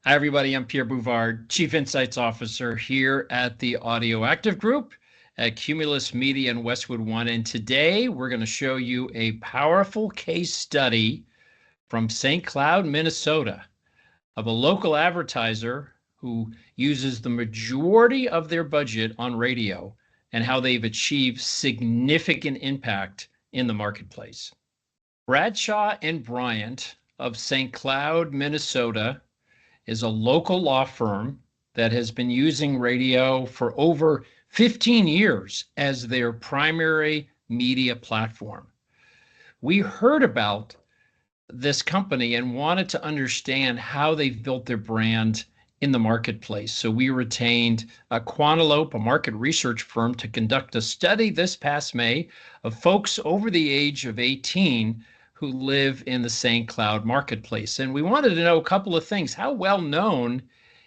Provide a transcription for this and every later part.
Hi, everybody. I'm Pierre Bouvard, Chief Insights Officer here at the Audio Active Group at Cumulus Media and Westwood One. And today we're going to show you a powerful case study from St. Cloud, Minnesota, of a local advertiser who uses the majority of their budget on radio and how they've achieved significant impact in the marketplace. Bradshaw and Bryant of St. Cloud, Minnesota, is a local law firm that has been using radio for over 15 years as their primary media platform. We heard about this company and wanted to understand how they've built their brand in the marketplace. So we retained Quantilope, a market research firm, to conduct a study this past May of folks over the age of 18 who live in the St. Cloud marketplace. And we wanted to know a couple of things. How well known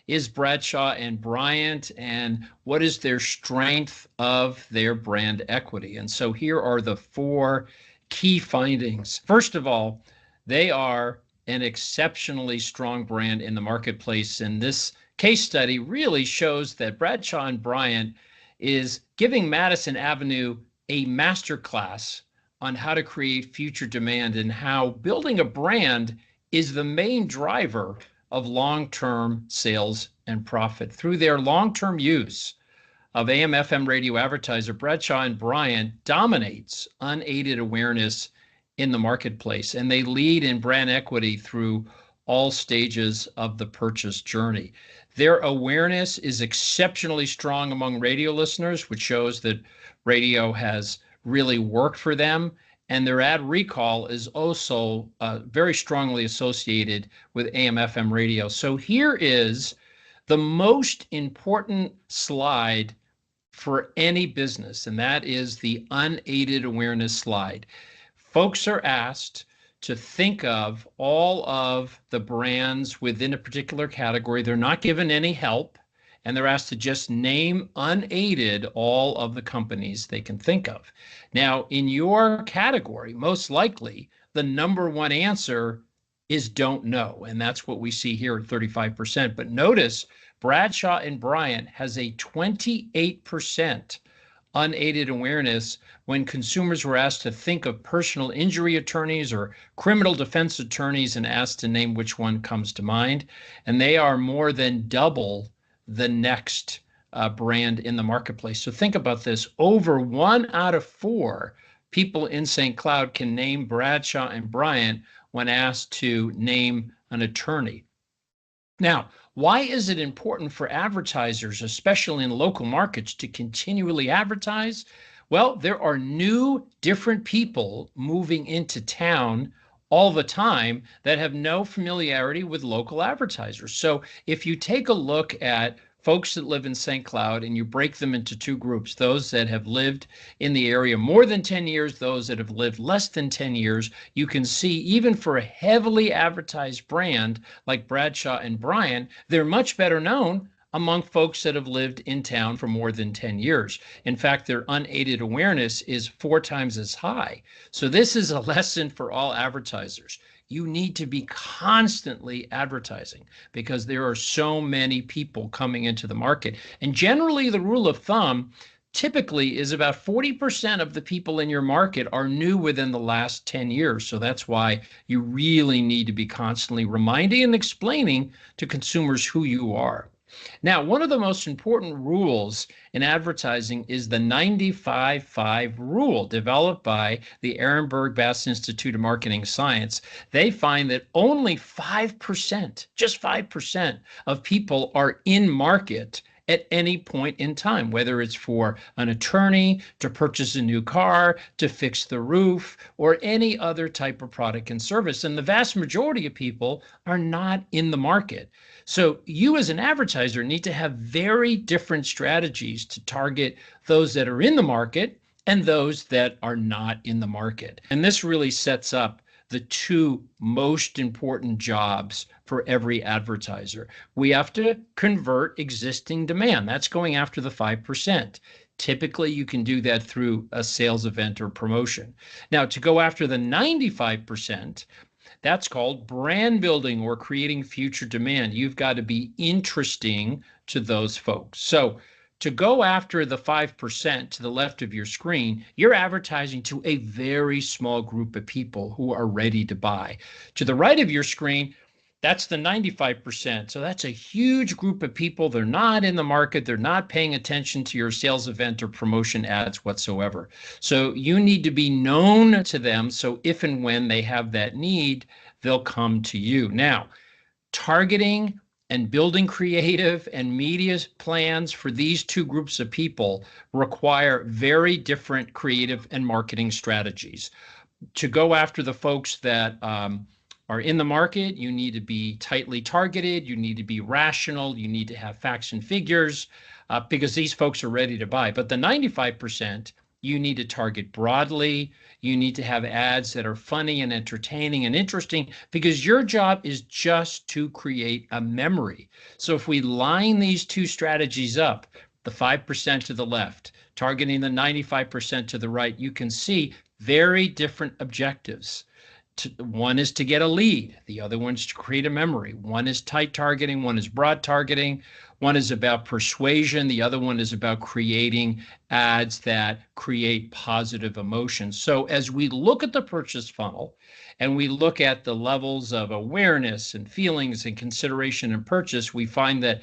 is Bradshaw and Bryant, and what is their strength of their brand equity? And so here are the four key findings. First of all, they are an exceptionally strong brand in the marketplace. And this case study really shows that Bradshaw and Bryant is giving Madison Avenue a masterclass on how to create future demand and how building a brand is the main driver of long-term sales and profit. Through their long-term use of AM/FM radio advertiser, Bradshaw and Bryant dominates unaided awareness in the marketplace, and they lead in brand equity through all stages of the purchase journey. Their awareness is exceptionally strong among radio listeners, which shows that radio has really worked for them. And their ad recall is also very strongly associated with AM/FM radio. So here is the most important slide for any business, and that is the unaided awareness slide. Folks are asked to think of all of the brands within a particular category. They're not given any help, and they're asked to just name unaided all of the companies they can think of. Now, in your category, most likely the number one answer is don't know, and that's what we see here at 35%. But notice Bradshaw and Bryant has a 28% unaided awareness when consumers were asked to think of personal injury attorneys or criminal defense attorneys and asked to name which one comes to mind. And they are more than double the next brand in the marketplace. So think about this. Over 1 out of 4 people in St. Cloud can name Bradshaw and Bryant when asked to name an attorney. Now, why is it important for advertisers, especially in local markets, to continually advertise? Well, there are new, different people moving into town all the time that have no familiarity with local advertisers. So if you take a look at folks that live in St. Cloud and you break them into two groups, those that have lived in the area more than 10 years, those that have lived less than 10 years, you can see even for a heavily advertised brand like Bradshaw and Bryant, they're much better known among folks that have lived in town for more than 10 years. In fact, their unaided awareness is 4 times as high. So this is a lesson for all advertisers. You need to be constantly advertising because there are so many people coming into the market. And generally, the rule of thumb typically is about 40% of the people in your market are new within the last 10 years. So that's why you really need to be constantly reminding and explaining to consumers who you are. Now, one of the most important rules in advertising is the 95-5 rule developed by the Ehrenberg Bass Institute of Marketing Science. They find that only 5%, just 5% of people are in market at any point in time, whether it's for an attorney, to purchase a new car, to fix the roof, or any other type of product and service. And the vast majority of people are not in the market. So you as an advertiser need to have very different strategies to target those that are in the market and those that are not in the market. And this really sets up the two most important jobs for every advertiser. We have to convert existing demand. That's going after the 5%. Typically, you can do that through a sales event or promotion. Now, to go after the 95%, That's called brand building or creating future demand. You've got to be interesting to those folks. So to go after the 5% to the left of your screen, you're advertising to a very small group of people who are ready to buy. To the right of your screen, that's the 95%. So that's a huge group of people. They're not in the market. They're not paying attention to your sales event or promotion ads whatsoever. So you need to be known to them. So if and when they have that need, they'll come to you. Now, targeting and building creative and media plans for these two groups of people require very different creative and marketing strategies. To go after the folks that are in the market, you need to be tightly targeted, you need to be rational, you need to have facts and figures because these folks are ready to buy. But the 95%, you need to target broadly. You need to have ads that are funny and entertaining and interesting because your job is just to create a memory. So if we line these two strategies up, the 5% to the left, targeting the 95% to the right, you can see very different objectives. One is to get a lead. The other one's to create a memory. One is tight targeting. One is broad targeting. One is about persuasion. The other one is about creating ads that create positive emotions. So as we look at the purchase funnel and we look at the levels of awareness and feelings and consideration and purchase, we find that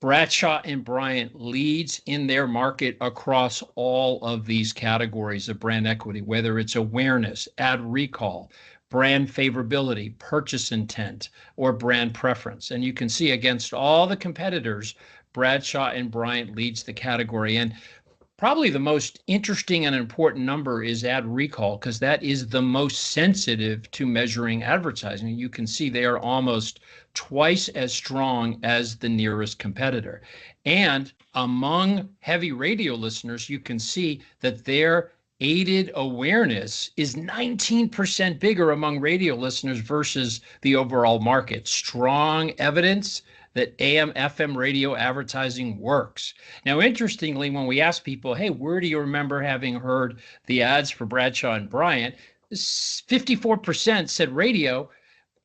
Bradshaw and Bryant leads in their market across all of these categories of brand equity, whether it's awareness, ad recall, brand favorability, purchase intent, or brand preference. And you can see against all the competitors, Bradshaw and Bryant leads the category. And probably the most interesting and important number is ad recall, because that is the most sensitive to measuring advertising. You can see they are almost twice as strong as the nearest competitor. And among heavy radio listeners, you can see that their aided awareness is 19% bigger among radio listeners versus the overall market. Strong evidence that AM, FM radio advertising works. Now, interestingly, when we ask people, hey, where do you remember having heard the ads for Bradshaw and Bryant? 54% said radio,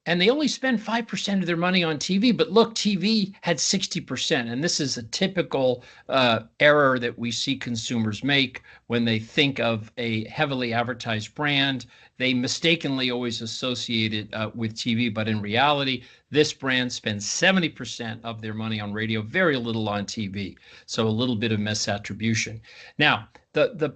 and they only spend 5% of their money on TV. But look, TV had 60%. And this is a typical error that we see consumers make when they think of a heavily advertised brand. They mistakenly always associate it with TV. But in reality, this brand spends 70% of their money on radio, very little on TV. So a little bit of misattribution. Now,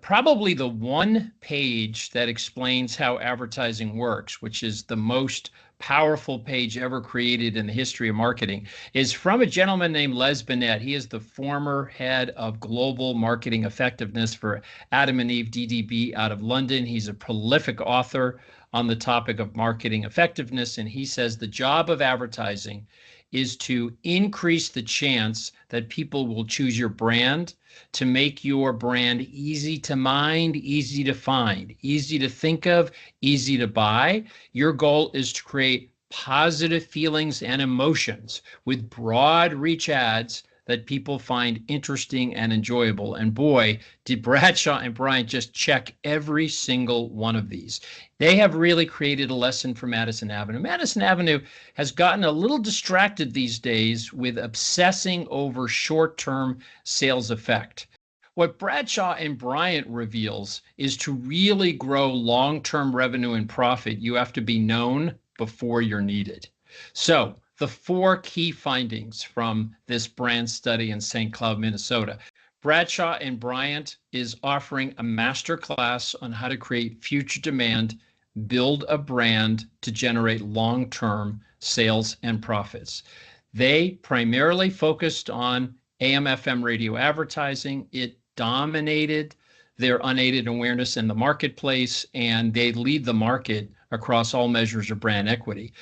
probably the one page that explains how advertising works, which is the most powerful page ever created in the history of marketing, is from a gentleman named Les Binet. He is the former head of global marketing effectiveness for Adam and Eve DDB out of London. He's a prolific author on the topic of marketing effectiveness, and he says the job of advertising is to increase the chance that people will choose your brand, to make your brand easy to mind, easy to find, easy to think of, easy to buy. Your goal is to create positive feelings and emotions with broad reach ads that people find interesting and enjoyable. And boy, did Bradshaw and Bryant just check every single one of these. They have really created a lesson for Madison Avenue. Madison Avenue has gotten a little distracted these days with obsessing over short-term sales effect. What Bradshaw and Bryant reveals is to really grow long-term revenue and profit, you have to be known before you're needed. So the four key findings from this brand study in St. Cloud, Minnesota. Bradshaw and Bryant is offering a master class on how to create future demand, build a brand to generate long-term sales and profits. They primarily focused on AM/FM radio advertising. It dominated their unaided awareness in the marketplace, and they lead the market across all measures of brand equity.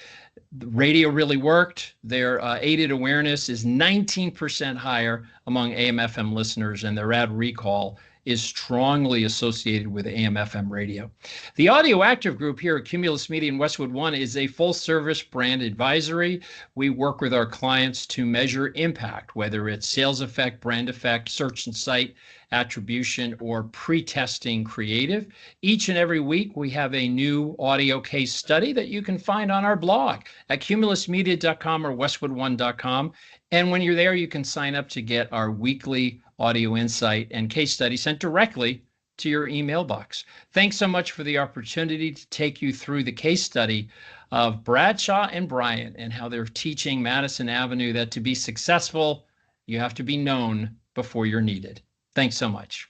The radio really worked. Their aided awareness is 19% higher among AM/FM listeners, and their ad recall is strongly associated with AM/FM radio. The Audio Active Group here at Cumulus Media in Westwood One is a full-service brand advisory. We work with our clients to measure impact, whether it's sales effect, brand effect, search and site attribution, or pre-testing creative. Each and every week, we have a new audio case study that you can find on our blog at cumulusmedia.com or westwood1.com. And when you're there, you can sign up to get our weekly audio insight and case study sent directly to your email box. Thanks so much for the opportunity to take you through the case study of Bradshaw and Bryant and how they're teaching Madison Avenue that to be successful, you have to be known before you're needed. Thanks so much.